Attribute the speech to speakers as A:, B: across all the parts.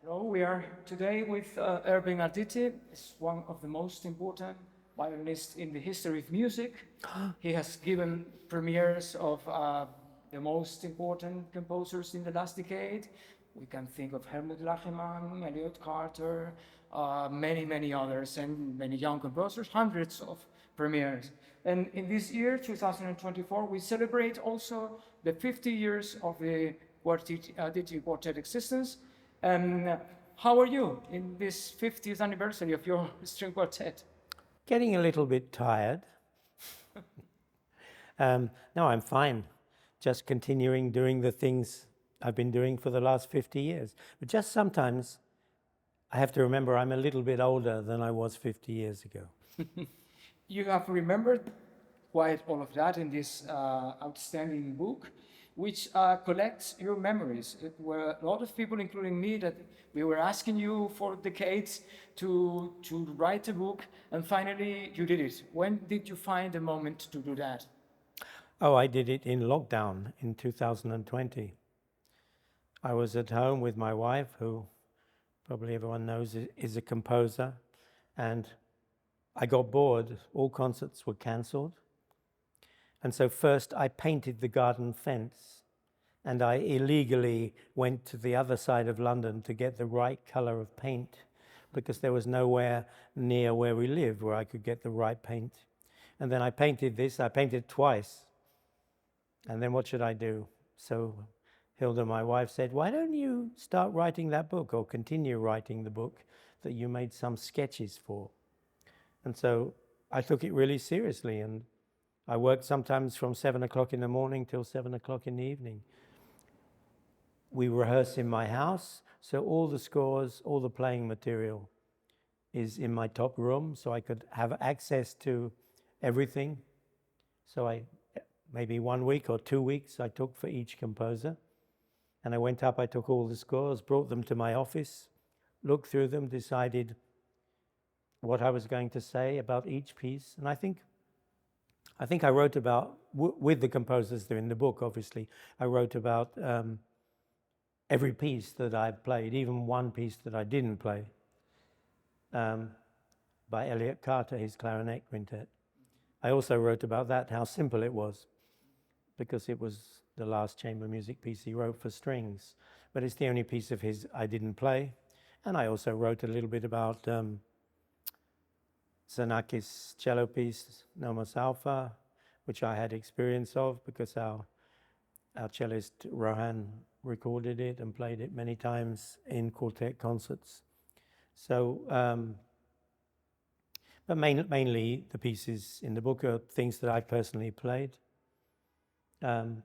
A: Hello, we are today with Irvine Arditti. He's one of the most important violinists in the history of music. He has given premieres of the most important composers in the last decade. We can think of Helmut Lachemann, Elliot Carter, many others, and many young composers, hundreds of premieres. And in this year, 2024, we celebrate also the 50 years of the Arditti Quartet existence. How are you in this 50th anniversary of your string quartet?
B: Getting a little bit tired. No, I'm fine. Just continuing doing the things I've been doing for the last 50 years. But just sometimes I have to remember I'm a little bit older than I was 50 years ago.
A: You have remembered quite all of that in this outstanding book, which collects your memories. It were a lot of people, including me, that we were asking you for decades to write a book, and finally you did it. When did you find the moment to do that?
B: Oh, I did it in lockdown in 2020. I was at home with my wife, who probably everyone knows is a composer, and I got bored. All concerts were cancelled. And so first I painted the garden fence, and I illegally went to the other side of London to get the right color of paint, because there was nowhere near where we lived where I could get the right paint. And then I painted this. I painted twice. And then what should I do? So Hilda, my wife, said, why don't you start writing that book, or continue writing the book that you made some sketches for? And so I took it really seriously, and I worked sometimes from 7 o'clock in the morning till 7 o'clock in the evening. We rehearse in my house, so all the scores, all the playing material is in my top room, so I could have access to everything. So maybe 1 week or 2 weeks I took for each composer. And I went up, I took all the scores, brought them to my office, looked through them, decided what I was going to say about each piece. And I think I wrote about, with the composers that are in the book, obviously, I wrote about every piece that I've played, even one piece that I didn't play, by Elliot Carter, his clarinet quintet. I also wrote about that, how simple it was, because it was the last chamber music piece he wrote for strings, but it's the only piece of his I didn't play. And I also wrote a little bit about Xenakis' cello piece, Nomos Alpha, which I had experience of because our cellist Rohan recorded it and played it many times in quartet concerts. So, but mainly the pieces in the book are things that I personally played. And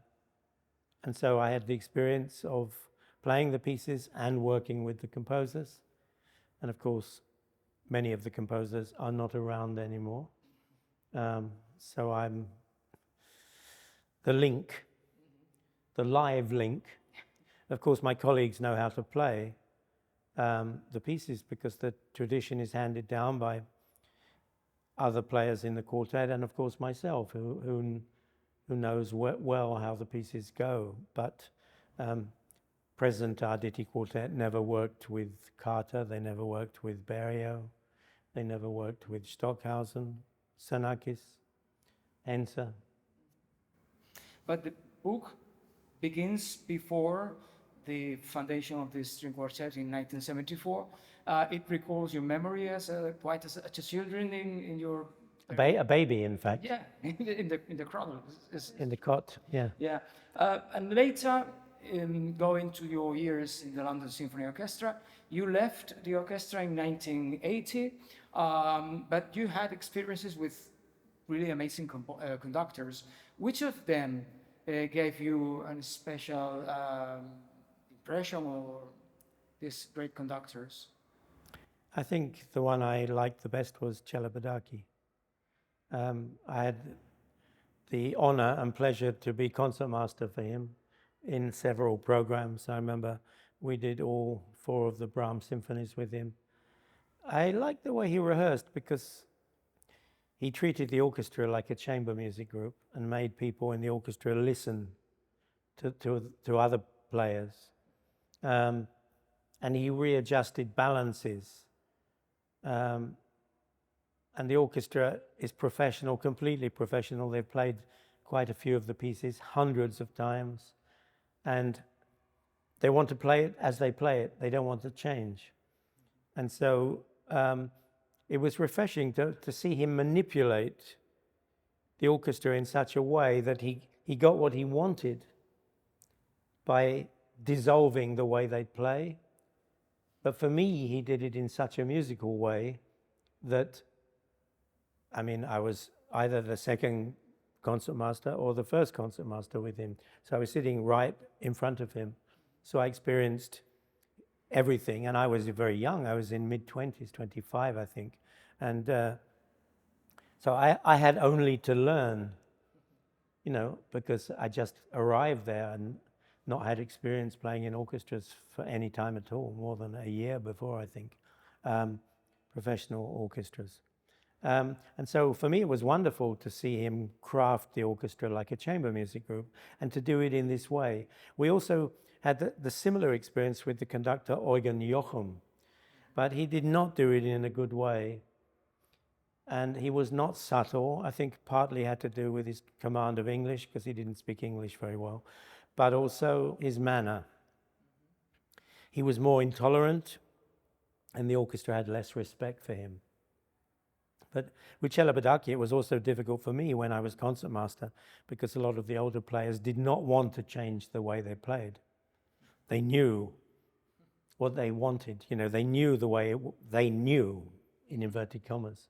B: so I had the experience of playing the pieces and working with the composers. And of course, many of the composers are not around anymore. So I'm the link, the live link. Of course, my colleagues know how to play the pieces because the tradition is handed down by other players in the quartet, and of course myself, who knows well how the pieces go. But present Arditti Quartet never worked with Carter, they never worked with Berio, they never worked with Stockhausen, Xenakis, Enser.
A: But the book begins before the foundation of the string quartet in 1974. It recalls your memory as quite as a children in your...
B: A baby, in fact.
A: Yeah, in the cradle.
B: In the cot, yeah.
A: Yeah, and later, going to your years in the London Symphony Orchestra, you left the orchestra in 1980, but you had experiences with really amazing conductors. Which of them gave you a special impression, or these great conductors?
B: I think the one I liked the best was Chelabadaki. I had the honor and pleasure to be concertmaster for him in several programs. I remember we did all 4 of the Brahms symphonies with him. I liked the way he rehearsed because he treated the orchestra like a chamber music group and made people in the orchestra listen to other players. and he readjusted balances. And the orchestra is professional, completely professional. They've played quite a few of the pieces hundreds of times, and they want to play it as they play it. They don't want to change. And so it was refreshing to see him manipulate the orchestra in such a way that he got what he wanted by dissolving the way they play. But for me, he did it in such a musical way that, I mean, I was either the second concertmaster or the first concertmaster with him. So I was sitting right in front of him. So I experienced everything, and I was very young. I was in mid-20s, 25, I think. And so I had only to learn, you know, because I just arrived there and not had experience playing in orchestras for any time at all, more than a year before, I think, professional orchestras. And so for me, it was wonderful to see him craft the orchestra like a chamber music group and to do it in this way. We also had the similar experience with the conductor Eugen Jochum, but he did not do it in a good way. And he was not subtle. I think partly had to do with his command of English, because he didn't speak English very well, but also his manner. He was more intolerant, and the orchestra had less respect for him. But with Celibidache, it was also difficult for me when I was concertmaster, because a lot of the older players did not want to change the way they played. They knew what they wanted, you know, they knew the way they knew, in inverted commas.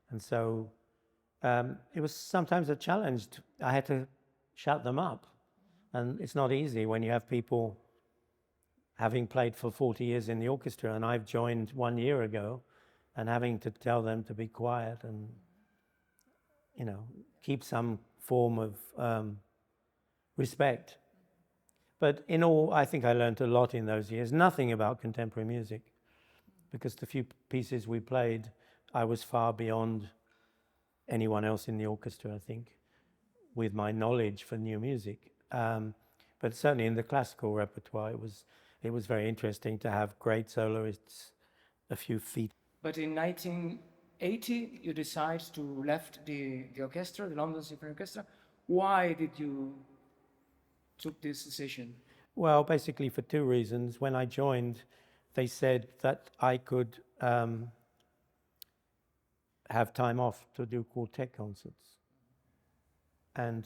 B: And so it was sometimes a challenge. I had to shut them up. And it's not easy when you have people having played for 40 years in the orchestra, and I've joined 1 year ago, and having to tell them to be quiet and, you know, keep some form of respect. But in all, I think I learned a lot in those years. Nothing about contemporary music, because the few pieces we played, I was far beyond anyone else in the orchestra, I think, with my knowledge for new music. But certainly in the classical repertoire, it was very interesting to have great soloists a few feet.
A: But in 1980, you decide to left the orchestra, the London Symphony Orchestra. Why did you took this decision?
B: Well, basically for two reasons. When I joined, they said that I could have time off to do quartet concerts. And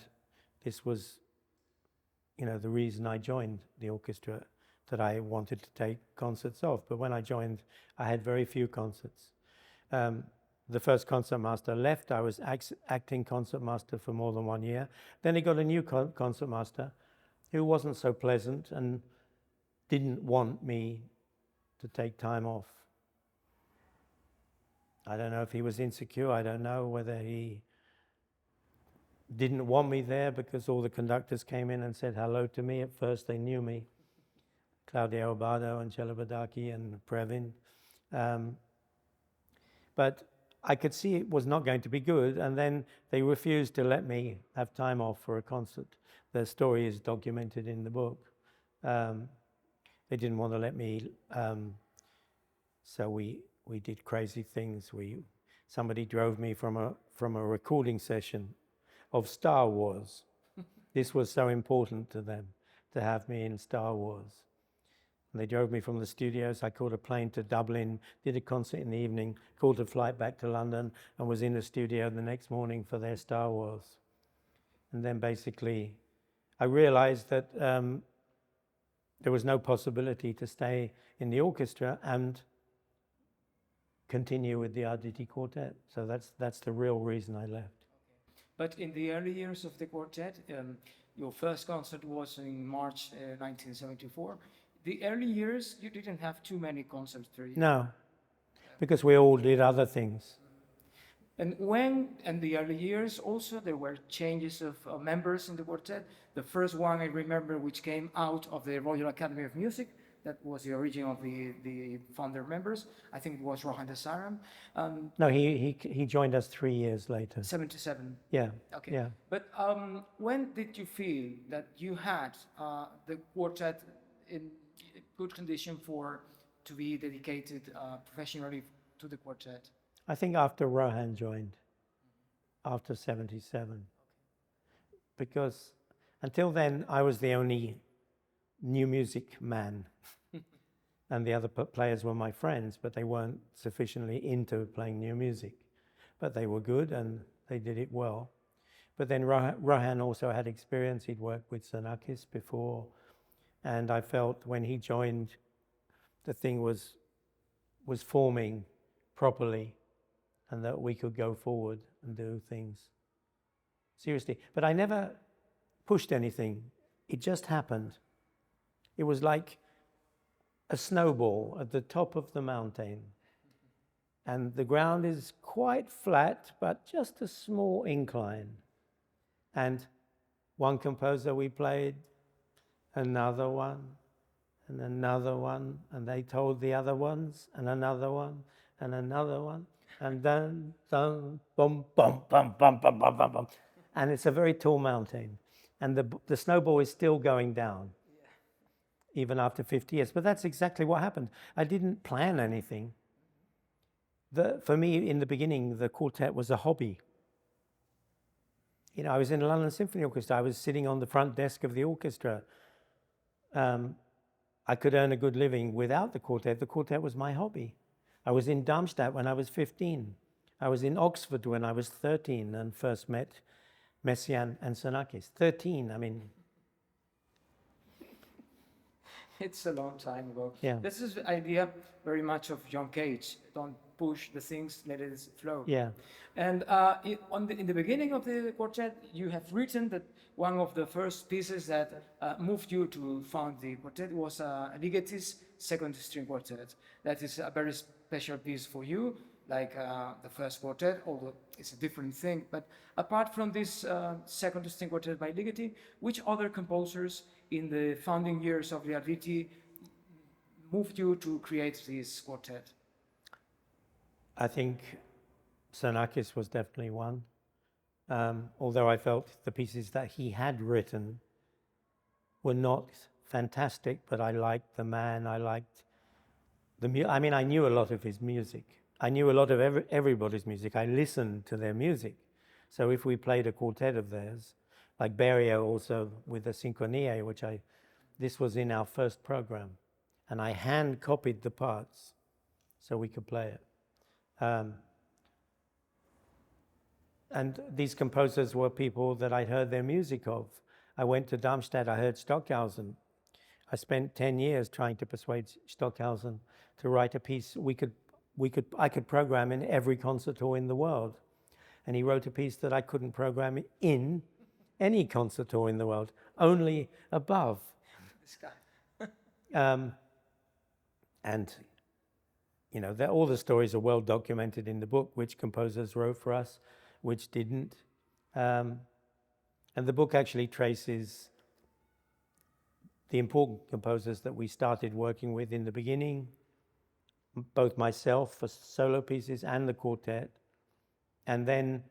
B: this was, you know, the reason I joined the orchestra, that I wanted to take concerts off. But when I joined, I had very few concerts. The first concertmaster left. I was acting concertmaster for more than 1 year. Then he got a new concertmaster who wasn't so pleasant and didn't want me to take time off. I don't know if he was insecure. I don't know whether he didn't want me there because all the conductors came in and said hello to me. At first they knew me, Claudio Abbado and Celibidache and Previn. But I could see it was not going to be good, and then they refused to let me have time off for a concert. The story is documented in the book. They didn't want to let me, so we did crazy things. Somebody drove me from a recording session of Star Wars. This was so important to them, to have me in Star Wars. And they drove me from the studios. I caught a plane to Dublin, did a concert in the evening, caught a flight back to London, and was in the studio the next morning for their Star Wars. And then basically, I realized that there was no possibility to stay in the orchestra and continue with the Arditti quartet. So that's the real reason I left.
A: But in the early years of the quartet, your first concert was in March 1974. The early years, you didn't have too many concerts.
B: No, because we all did other things.
A: And when, in the early years, also there were changes of members in the quartet. The first one I remember, which came out of the Royal Academy of Music, that was the origin of the founder members. I think it was Rohan Desaram.
B: No, he joined us 3 years later.
A: 77.
B: Yeah.
A: Okay.
B: Yeah.
A: But when did you feel that you had the quartet in good condition for to be dedicated professionally to the quartet?
B: I think after Rohan joined, after 77. Because until then, I was the only new music man. And the other players were my friends, but they weren't sufficiently into playing new music. But they were good and they did it well. But then Rohan also had experience. He'd worked with Xenakis before. And I felt when he joined, the thing was forming properly and that we could go forward and do things seriously. But I never pushed anything. It just happened. It was like a snowball at the top of the mountain. And the ground is quite flat, but just a small incline. And one composer we played, another one, and another one, and they told the other ones, and another one, and another one, and then, bum, bum, bum, bum, bum, bum, bum, bum. And it's a very tall mountain. And the snowball is still going down, even after 50 years. But that's exactly what happened. I didn't plan anything. For me, in the beginning, the quartet was a hobby. You know, I was in the London Symphony Orchestra. I was sitting on the front desk of the orchestra. I could earn a good living without the quartet. The quartet was my hobby. I was in Darmstadt when I was 15. I was in Oxford when I was 13 and first met Messiaen and Xenakis. 13, I mean.
A: It's a long time ago.
B: Yeah.
A: This is the idea very much of John Cage. Don't push the things, let it flow.
B: Yeah.
A: And in the beginning of the quartet, you have written that one of the first pieces that moved you to found the quartet was Ligeti's second string quartet. That is a very special piece for you, like the first quartet, although it's a different thing. But apart from this second string quartet by Ligeti, which other composers in the founding years of the Arditti moved you to create this quartet?
B: I think Xenakis was definitely one. Although I felt the pieces that he had written were not fantastic, but I liked the man, I liked I mean, I knew a lot of his music. I knew a lot of everybody's music. I listened to their music. So if we played a quartet of theirs, like Berio also with the Sinfonie, this was in our first program. And I hand copied the parts so we could play it. And these composers were people that I'd heard their music of. I went to Darmstadt, I heard Stockhausen. I spent 10 years trying to persuade Stockhausen to write a piece I could program in every concert hall in the world. And he wrote a piece that I couldn't program in any concert hall in the world, only above.
A: This guy.
B: And you know, all the stories are well documented in the book, which composers wrote for us, which didn't. And the book actually traces the important composers that we started working with in the beginning, both myself for solo pieces and the quartet. And then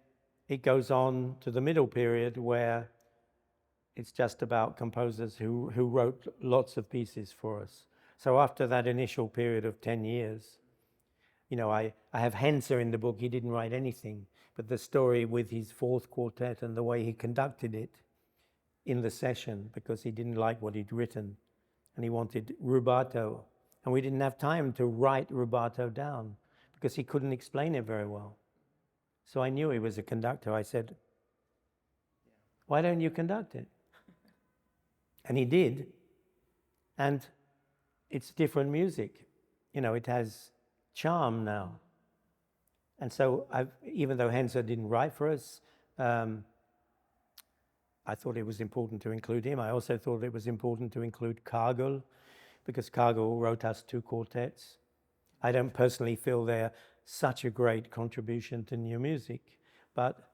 B: it goes on to the middle period where it's just about composers who wrote lots of pieces for us. So after that initial period of 10 years, you know, I have Henze in the book. He didn't write anything, but the story with his fourth quartet and the way he conducted it in the session, because he didn't like what he'd written and he wanted rubato. And we didn't have time to write rubato down because he couldn't explain it very well. So I knew he was a conductor. I said, why don't you conduct it? And he did. And it's different music. You know, it has charm now. And so even though Henze didn't write for us, I thought it was important to include him. I also thought it was important to include Cargill, because Cargill wrote us 2 quartets. I don't personally feel they're such a great contribution to new music, but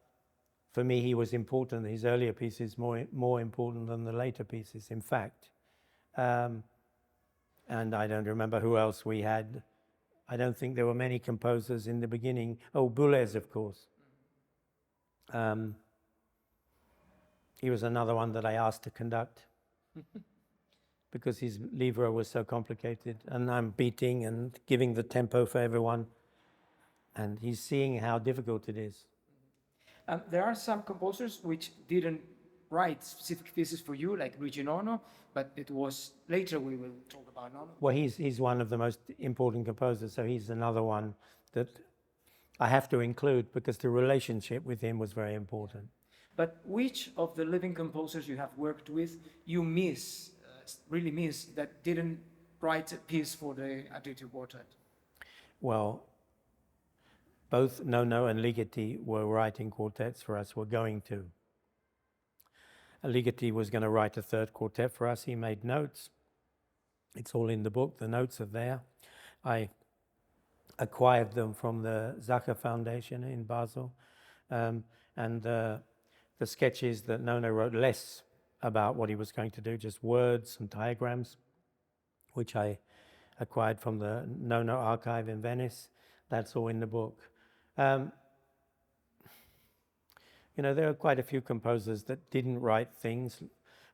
B: for me he was important. His earlier pieces more important than the later pieces, in fact. And I don't remember who else we had. I don't think there were many composers in the beginning. Oh, Boulez, of course. He was another one that I asked to conduct. because his libro was so complicated, and I'm beating and giving the tempo for everyone, and he's seeing how difficult it is.
A: There are some composers which didn't write specific pieces for you, like Luigi Nono, but it was later we will talk about Nono.
B: Well, he's one of the most important composers, so he's another one that I have to include because the relationship with him was very important.
A: But which of the living composers you have worked with you miss, really miss, that didn't write a piece for the Arditti Quartet?
B: Well, both Nono and Ligeti were writing quartets for us, were going to. Ligeti was going to write a third quartet for us. He made notes. It's all in the book. The notes are there. I acquired them from the Zacher Foundation in Basel. And the sketches that Nono wrote, less about what he was going to do, just words and diagrams, which I acquired from the Nono archive in Venice. That's all in the book. You know, there are quite a few composers that didn't write things.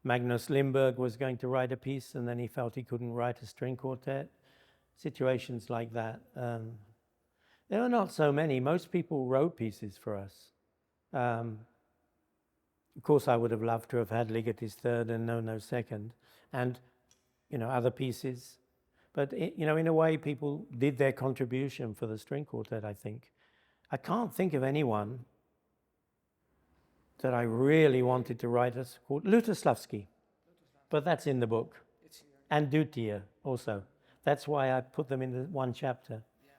B: Magnus Lindberg was going to write a piece and then he felt he couldn't write a string quartet. Situations like that. There are not so many. Most people wrote pieces for us. Of course, I would have loved to have had Ligeti's third and Nono's second, and, you know, other pieces. But, you know, in a way, people did their contribution for the string quartet, I think. I can't think of anyone that I really wanted to write us called Lutoslavsky, but that's in the book. And Dutia also. That's why I put them in the one chapter. Yeah.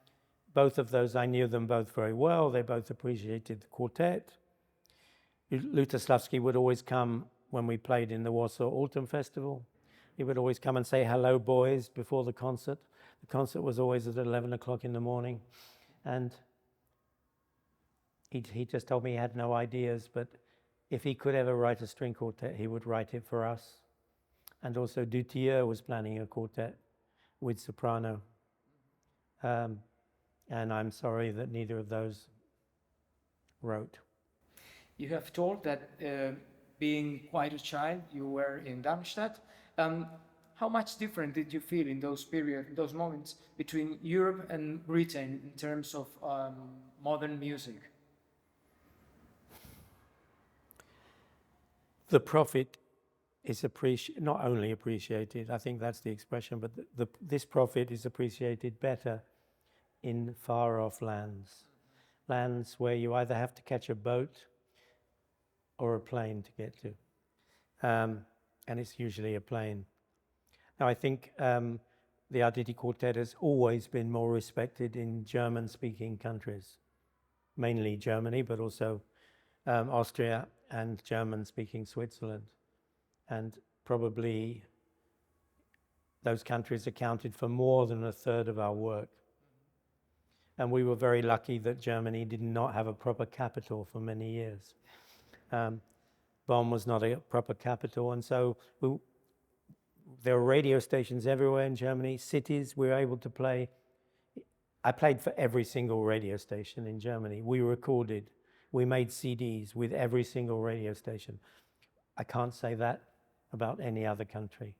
B: Both of those, I knew them both very well. They both appreciated the quartet. Lutoslavsky would always come when we played in the Warsaw Autumn Festival. He would always come and say, "Hello, boys," before the concert. The concert was always at 11 o'clock in the morning. And he just told me he had no ideas, but if he could ever write a string quartet, he would write it for us. And also Dutier was planning a quartet with soprano. And I'm sorry that neither of those wrote.
A: You have told that being quite a child, you were in Darmstadt. How much different did you feel in those periods, those moments between Europe and Britain in terms of modern music?
B: The profit is not only appreciated, I think that's the expression, but this profit is appreciated better in far-off lands. Lands where you either have to catch a boat or a plane to get to. And it's usually a plane. Now, I think the Arditti Quartet has always been more respected in German-speaking countries, mainly Germany, but also Austria and German-speaking Switzerland. And probably those countries accounted for more than a third of our work. And we were very lucky that Germany did not have a proper capital for many years. Bonn was not a proper capital, and so there were radio stations everywhere in Germany, cities we were able to play. I played for every single radio station in Germany. We recorded, we made CDs with every single radio station. I can't say that about any other country.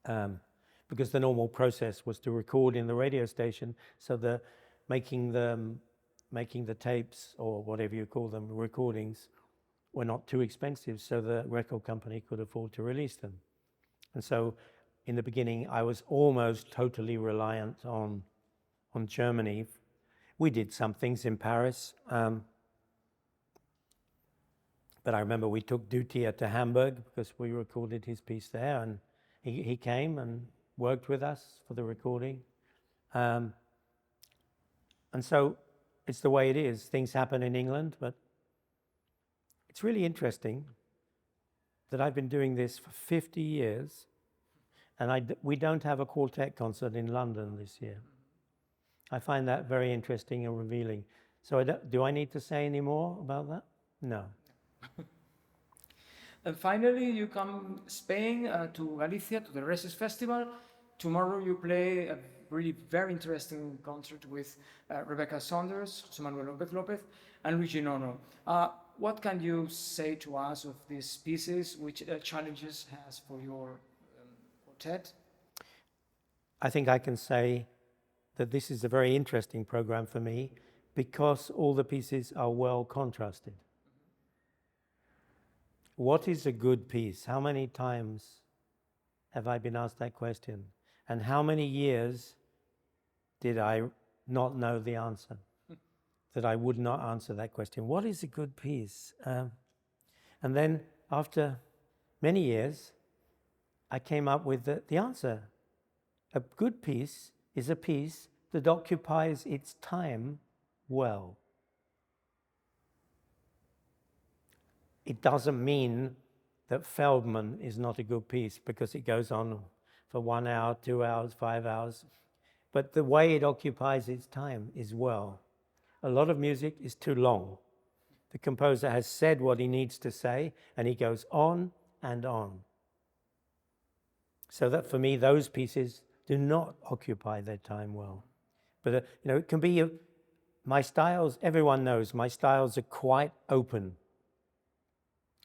B: Because the normal process was to record in the radio station, so making the tapes, or whatever you call them, recordings, were not too expensive, so the record company could afford to release them. And so in the beginning, I was almost totally reliant on Germany. We did some things in Paris, but I remember we took Dutier to Hamburg because we recorded his piece there, and he came and worked with us for the recording. And so it's the way it is. Things happen in England, but it's really interesting that I've been doing this for 50 years, and we don't have a quartet concert in London this year. I find that very interesting and revealing. So do I need to say any more about that? No.
A: And finally, you come Spain to Galicia, to the RESIS Festival. Tomorrow you play a really very interesting concert with Rebecca Saunders, José Manuel López, and Luigi Nono. What can you say to us of these pieces? Which challenges has for your quartet?
B: I think I can say that this is a very interesting program for me because all the pieces are well contrasted. What is a good piece? How many times have I been asked that question? And how many years did I not know the answer? That I would not answer that question. What is a good piece? And then after many years, I came up with the answer. A good piece is a piece that occupies its time well. It doesn't mean that Feldman is not a good piece because it goes on for 1 hour, 2 hours, 5 hours. But the way it occupies its time is well. A lot of music is too long. The composer has said what he needs to say, and he goes on and on. So that for me, those pieces do not occupy their time well. But it can be my styles. Everyone knows my styles are quite open.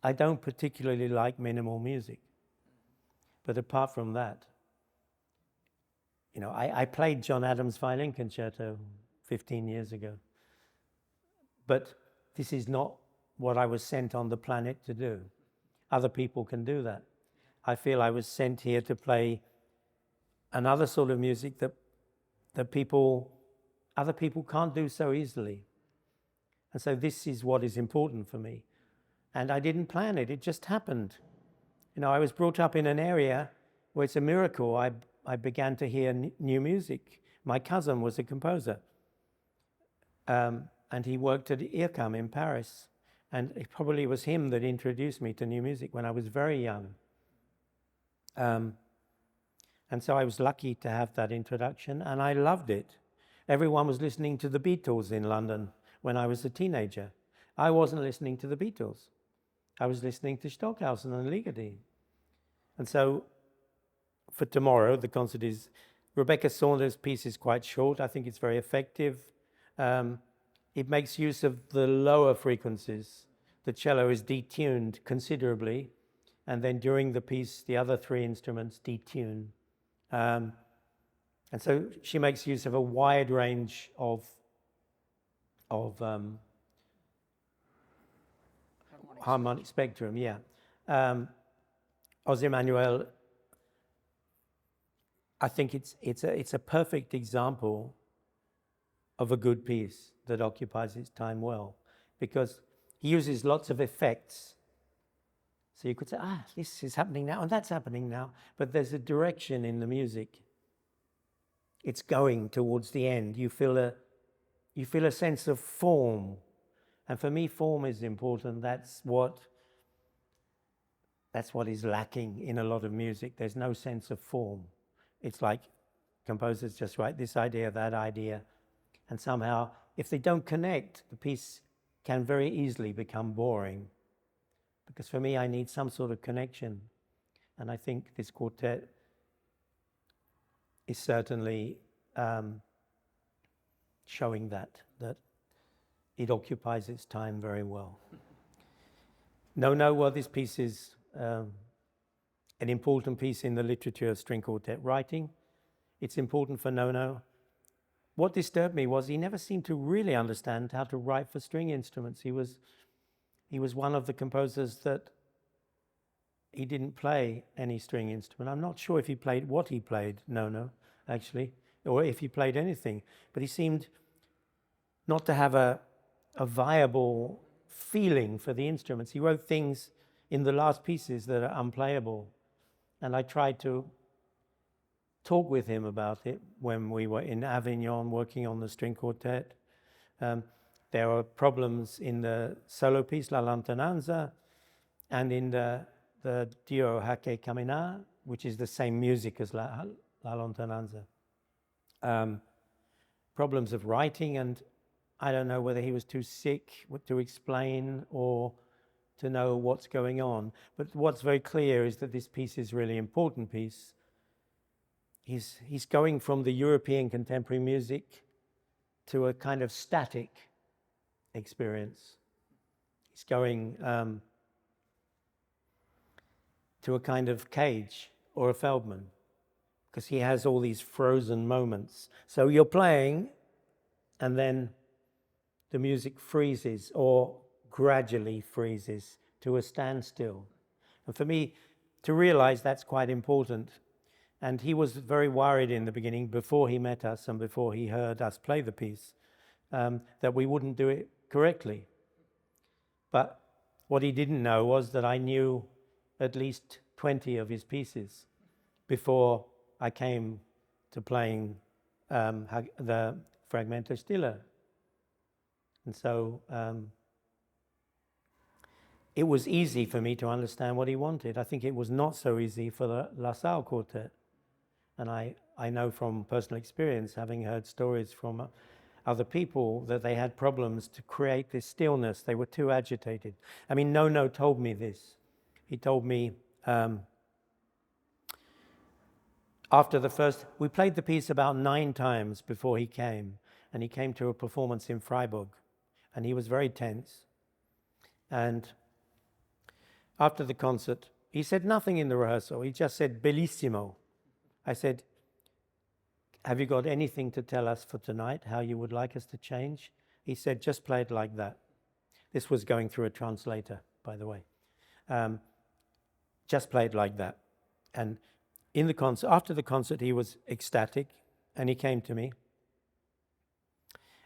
B: I don't particularly like minimal music. But apart from that, I played John Adams' violin concerto 15 years ago. But this is not what I was sent on the planet to do. Other people can do that. I feel I was sent here to play another sort of music that other people can't do so easily. And so this is what is important for me. And I didn't plan it, it just happened. I was brought up in an area where it's a miracle. I began to hear new music. My cousin was a composer. And he worked at IRCAM in Paris. And it probably was him that introduced me to new music when I was very young. And so I was lucky to have that introduction, and I loved it. Everyone was listening to the Beatles in London when I was a teenager. I wasn't listening to the Beatles. I was listening to Stockhausen and Ligeti. And so for tomorrow, the concert is, Rebecca Saunders' piece is quite short. I think it's very effective. It makes use of the lower frequencies. The cello is detuned considerably, and then during the piece, the other three instruments detune. And so she makes use of a wide range of harmonic spectrum, yeah. José Manuel, I think it's a perfect example of a good piece that occupies its time well, because he uses lots of effects. So you could say, this is happening now and that's happening now, but there's a direction in the music. It's going towards the end. You feel a sense of form, and for me, form is important. That's what is lacking in a lot of music. There's no sense of form. It's like composers just write this idea, that idea, and somehow, if they don't connect, the piece can very easily become boring. Because for me, I need some sort of connection. And I think this quartet is certainly showing that it occupies its time very well. No, this piece is an important piece in the literature of string quartet writing. It's important for Nono. What disturbed me was he never seemed to really understand how to write for string instruments. He was one of the composers that he didn't play any string instrument. I'm not sure if he played what he played, Nono, actually, or if he played anything. But he seemed not to have a viable feeling for the instruments. He wrote things in the last pieces that are unplayable. And I tried to talk with him about it when we were in Avignon working on the string quartet. There were problems in the solo piece, La Lontananza, and in the duo Hake Kamina, which is the same music as La Lontananza. Problems of writing, and I don't know whether he was too sick to explain or to know what's going on. But what's very clear is that this piece is a really important piece. He's going from the European contemporary music to a kind of static experience. He's going to a kind of cage or a Feldman. because he has all these frozen moments. So you're playing, and then the music freezes or gradually freezes to a standstill. And for me, to realize that's quite important. And he was very worried in the beginning, before he met us and before he heard us play the piece, that we wouldn't do it correctly. But what he didn't know was that I knew at least 20 of his pieces before I came to playing the Fragmento Stille. And so it was easy for me to understand what he wanted. I think it was not so easy for the La Salle Quartet. And I know from personal experience, having heard stories from other people, that they had problems to create this stillness. They were too agitated. I mean, Nono told me this. He told me after the first, we played the piece about 9 times before he came, and he came to a performance in Freiburg, and he was very tense. And after the concert, he said nothing in the rehearsal. He just said, bellissimo. I said, have you got anything to tell us for tonight, how you would like us to change? He said, just play it like that. This was going through a translator, by the way. Just play it like that. And in the concert, after the concert, he was ecstatic, and he came to me.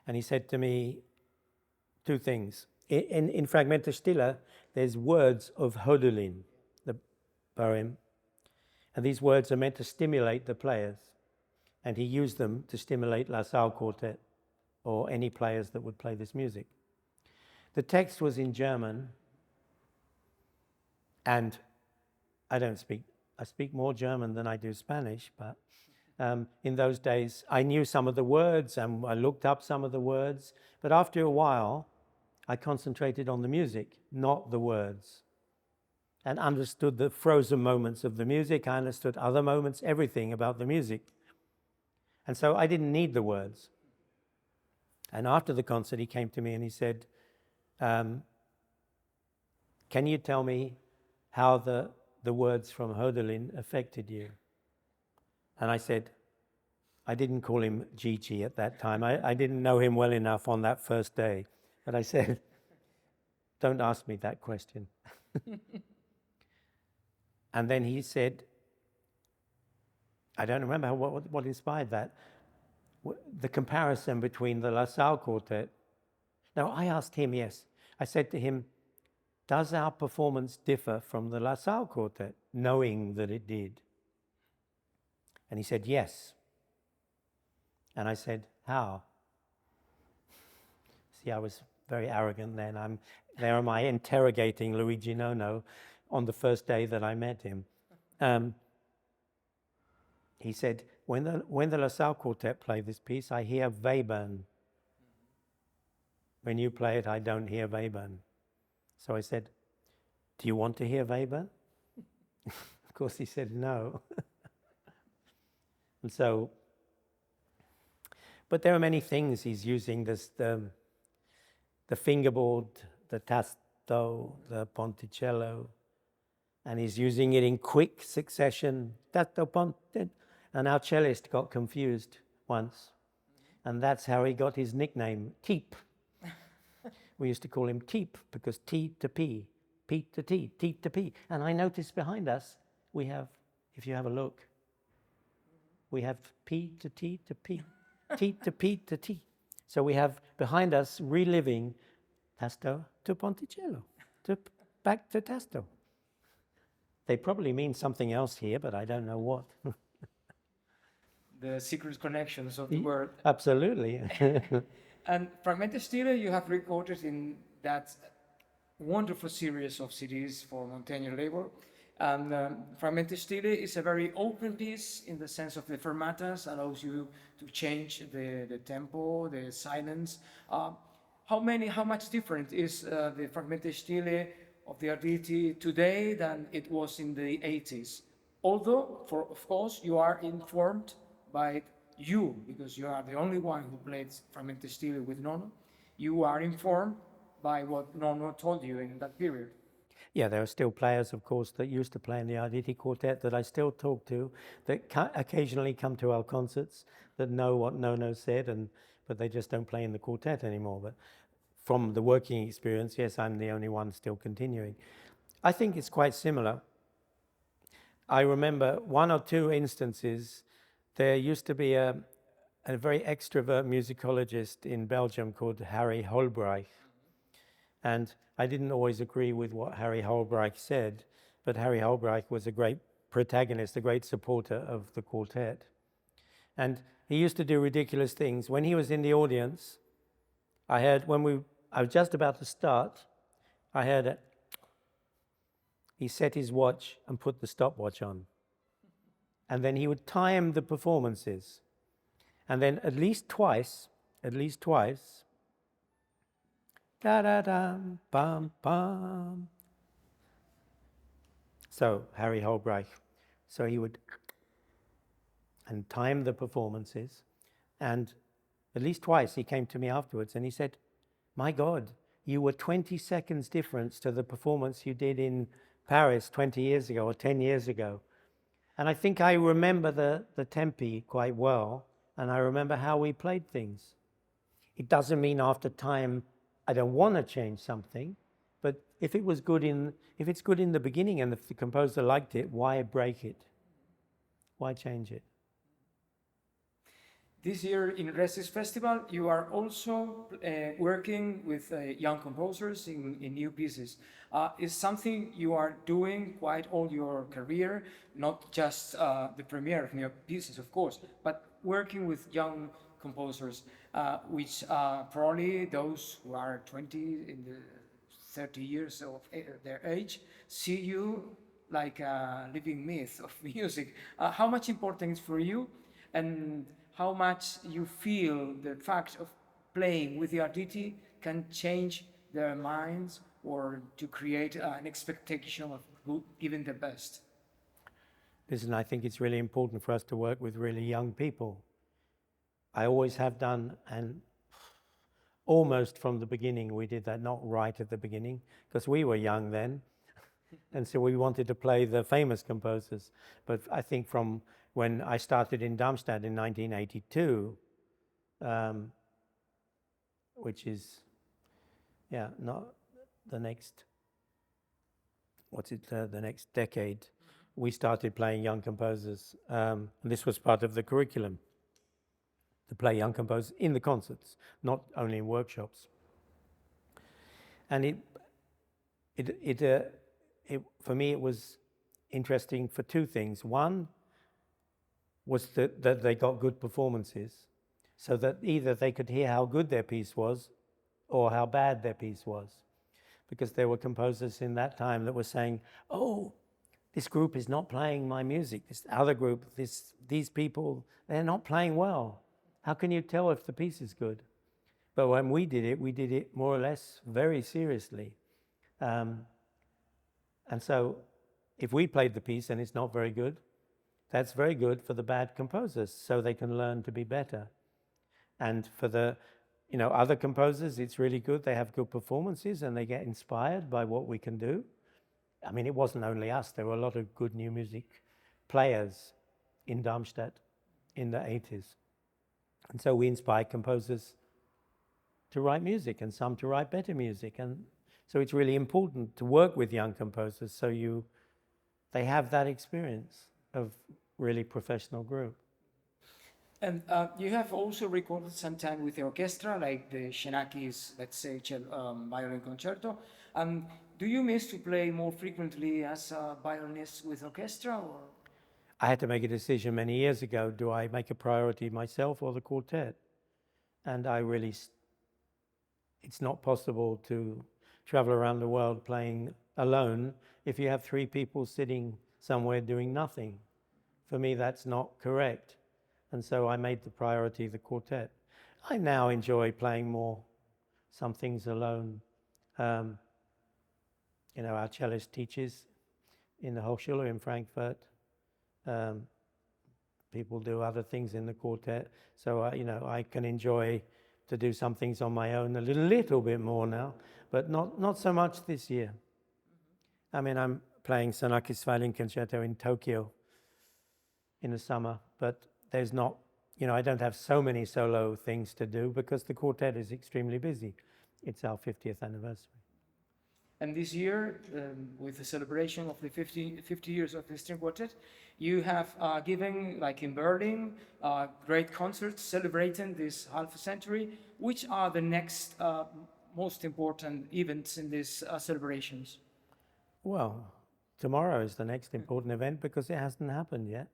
B: And he said to me 2 things. In Fragmento Stille, there's words of Hölderlin, the poem. And these words are meant to stimulate the players. And he used them to stimulate La Salle Quartet or any players that would play this music. The text was in German, and I speak more German than I do Spanish, but in those days I knew some of the words and I looked up some of the words, but after a while I concentrated on the music, not the words, and understood the frozen moments of the music. I understood other moments, everything about the music. And so I didn't need the words. And after the concert, he came to me and he said, can you tell me how the words from Hölderlin affected you? And I said, I didn't call him Gigi at that time. I didn't know him well enough on that first day. But I said, don't ask me that question. And then he said, I don't remember what inspired that. The comparison between the La Salle Quartet. Now, I asked him, yes. I said to him, does our performance differ from the La Salle Quartet, knowing that it did? And he said, yes. And I said, how? See, I was very arrogant then. There am I interrogating Luigi Nono on the first day that I met him. He said, when the La Salle Quartet play this piece, I hear Webern. When you play it, I don't hear Webern. So I said, do you want to hear Webern? Of course, he said no. And so, but there are many things he's using, the fingerboard, the tasto, the ponticello, and he's using it in quick succession, tasto, ponte, and our cellist got confused once, and that's how he got his nickname, Teep. We used to call him Teep because T to P, P to T, T to P. And I noticed behind us, we have, if you have a look, we have P to T to P, T to P to T. So we have behind us reliving tasto to ponticello, back to tasto. They probably mean something else here, but I don't know what.
A: The secret connections of the word.
B: Absolutely.
A: And Fragmento Stille, you have recorded in that wonderful series of CDs for Montaigne label. And Fragmento Stille is a very open piece in the sense of the fermatas, allows you to change the tempo, the silence. How much different is the Fragmento Stille of the Arditti today than it was in the 80s? Although, of course, you are informed by you, because you are the only one who played Fragmento Stille with Nono. You are informed by what Nono told you in that period.
B: Yeah, there are still players, of course, that used to play in the Arditti quartet that I still talk to, that occasionally come to our concerts, that know what Nono said, but they just don't play in the quartet anymore. But from the working experience, yes, I'm the only one still continuing. I think it's quite similar. I remember one or two instances. There used to be a very extrovert musicologist in Belgium called Harry Holbreich. And I didn't always agree with what Harry Holbreich said, but Harry Holbreich was a great protagonist, a great supporter of the quartet. And he used to do ridiculous things. When he was in the audience, I heard, I was just about to start, I heard it. He set his watch and put the stopwatch on. And then he would time the performances. And then at least twice, da-da-dum, bum, bum. So, Harry Holbreich. So he would and time the performances. And at least twice he came to me afterwards and he said, my God, you were 20 seconds difference to the performance you did in Paris 20 years ago or 10 years ago. And I think I remember the tempi quite well, and I remember how we played things. It doesn't mean after time I don't want to change something, but if it's good in the beginning and if the composer liked it, why break it? Why change it?
A: This year in RESIS Festival, you are also working with young composers in new pieces. Is something you are doing quite all your career, not just the premiere of new pieces, of course, but working with young composers, which probably those who are 20 in the 30 years of their age see you like a living myth of music. How much important is for you, and how much you feel the fact of playing with the Arditti can change their minds or to create an expectation of giving the best?
B: Listen, I think it's really important for us to work with really young people. I always have done, and almost from the beginning we did that, not right at the beginning, because we were young then, and so we wanted to play the famous composers. But I think from when I started in Darmstadt in 1982, which is, not the next, the next decade, we started playing young composers. And this was part of the curriculum, to play young composers in the concerts, not only in workshops. And for me, it was interesting for two things. One was that they got good performances, so that either they could hear how good their piece was or how bad their piece was. Because there were composers in that time that were saying, oh, this group is not playing my music. This other group, these people, they're not playing well. How can you tell if the piece is good? But when we did it more or less very seriously. And so if we played the piece and it's not very good, that's very good for the bad composers, so they can learn to be better. And for the other composers, it's really good. They have good performances and they get inspired by what we can do. I mean, it wasn't only us. There were a lot of good new music players in Darmstadt in the 80s. And so we inspired composers to write music and some to write better music. And so it's really important to work with young composers so they have that experience of really professional group.
A: And you have also recorded some time with the orchestra, like the Szenaki's, let's say, violin concerto. Do you miss to play more frequently as a violinist with orchestra? Or?
B: I had to make a decision many years ago. Do I make a priority myself or the quartet? And it's not possible to travel around the world playing alone if you have three people sitting somewhere doing nothing. For me, that's not correct. And so I made the priority the quartet. I now enjoy playing some things alone. Our cellist teaches in the Hochschule in Frankfurt. People do other things in the quartet. So, I can enjoy to do some things on my own a little bit more now, but not so much this year. I mean, I'm playing Sonaki's Violin Concerto in Tokyo in the summer, but there's not, I don't have so many solo things to do because the quartet is extremely busy. It's our 50th anniversary.
A: And this year, with the celebration of the 50 years of the string quartet, you have given, like in Berlin, great concerts celebrating this half a century. Which are the next most important events in these celebrations?
B: Well, tomorrow is the next important event because it hasn't happened yet.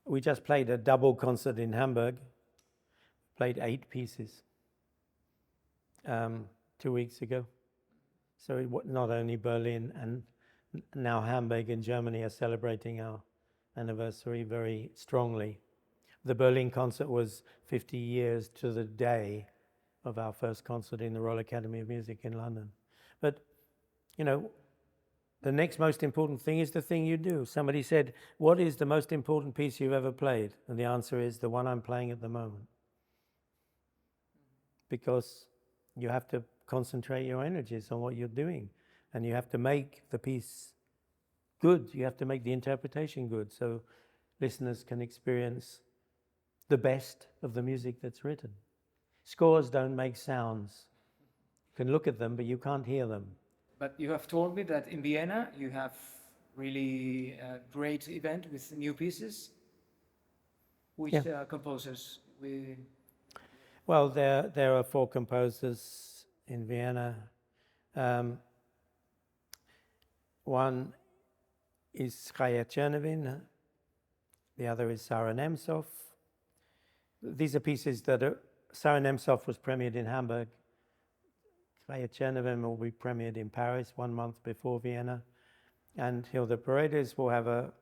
B: We just played a double concert in Hamburg, played 8 pieces 2 weeks ago. So not only Berlin and now Hamburg in Germany are celebrating our anniversary very strongly. The Berlin concert was 50 years to the day of our first concert in the Royal Academy of Music in London. But, the next most important thing is the thing you do. Somebody said, what is the most important piece you've ever played? And the answer is the one I'm playing at the moment. Because you have to concentrate your energies on what you're doing. And you have to make the piece good. You have to make the interpretation good so listeners can experience the best of the music that's written. Scores don't make sounds. You can look at them, but you can't hear them.
A: But you have told me that in Vienna you have really a great event with new pieces. Which composers?
B: Well, there are 4 composers in Vienna. One is Chaya Chernovin, the other is Sarah Nemtsov. These are pieces that Sarah Nemtsov was premiered in Hamburg. Chaya Chernovin will be premiered in Paris 1 month before Vienna. And Hilda Paredes will have a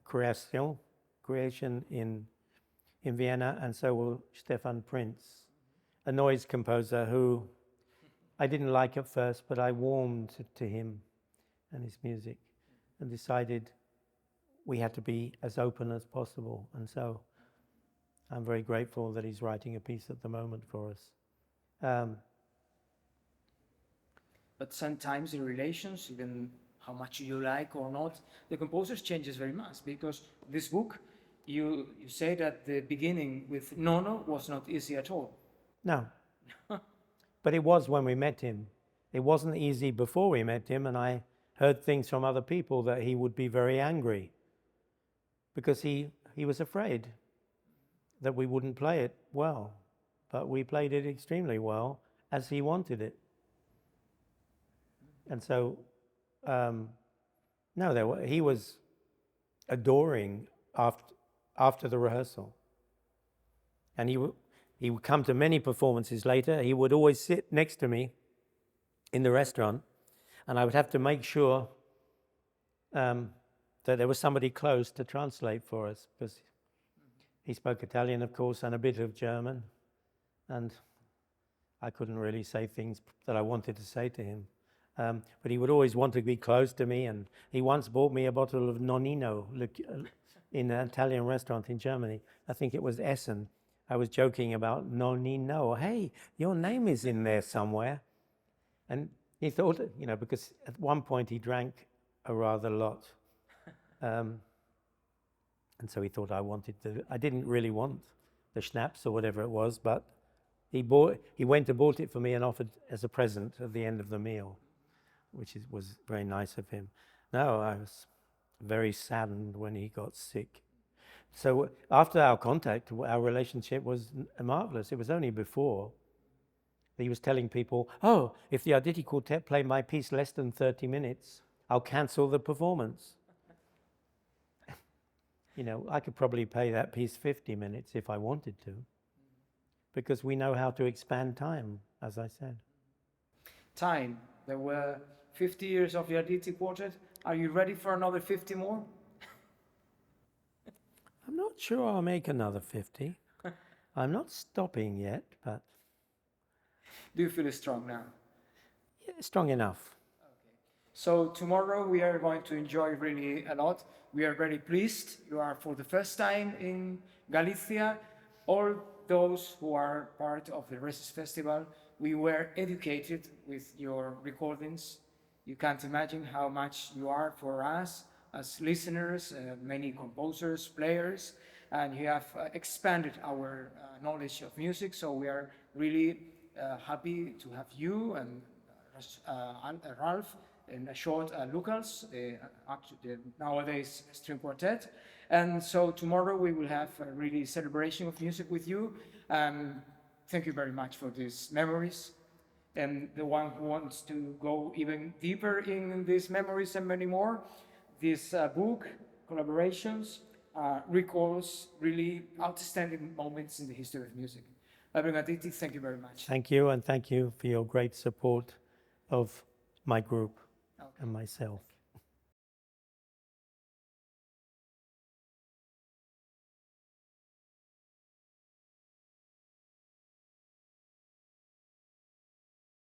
B: creation in Vienna, and so will Stefan Prinz, a noise composer who I didn't like at first, but I warmed to him and his music and decided we had to be as open as possible. And so I'm very grateful that he's writing a piece at the moment for us.
A: But sometimes in relations, even how much you like or not, the composers changes very much, because this book, you say that the beginning with Nono was not easy at all.
B: No, but it was when we met him. It wasn't easy before we met him, and I heard things from other people that he would be very angry because he was afraid that we wouldn't play it well, but we played it extremely well as he wanted it. And so, he was adoring after the rehearsal. And he would come to many performances later. He would always sit next to me in the restaurant, and I would have to make sure that there was somebody close to translate for us, because he spoke Italian, of course, and a bit of German, and I couldn't really say things that I wanted to say to him. But he would always want to be close to me, and he once bought me a bottle of Nonnino in an Italian restaurant in Germany. I think it was Essen. I was joking about Nonnino. Hey, your name is in there somewhere. And he thought, because at one point he drank a rather lot. And so he thought I didn't really want the schnapps or whatever it was, but he went and bought it for me and offered as a present at the end of the meal, which was very nice of him. No, I was very saddened when he got sick. So after our contact, our relationship was marvelous. It was only before that he was telling people, oh, if the Arditti Quartet play my piece less than 30 minutes, I'll cancel the performance. I could probably play that piece 50 minutes if I wanted to, because we know how to expand time, as I said.
A: Time. There were 50 years of the Arditti Quartet. Are you ready for another 50 more?
B: I'm not sure I'll make another 50. I'm not stopping yet, but...
A: Do you feel strong now?
B: Yeah, strong enough.
A: Okay. So tomorrow we are going to enjoy really a lot. We are very pleased. You are for the first time in Galicia. All those who are part of the RESIS Festival, we were educated with your recordings. You can't imagine how much you are for us as listeners, many composers, players, and you have expanded our knowledge of music. So we are really happy to have you and Ralph and a short Lucas, the nowadays string quartet. And so tomorrow we will have a really celebration of music with you. Thank you very much for these memories. And the one who wants to go even deeper in these memories and many more, this book, Collaborations, recalls really outstanding moments in the history of music. Irvine Arditti, thank you very much.
B: Thank you, and thank you for your great support of my group and myself.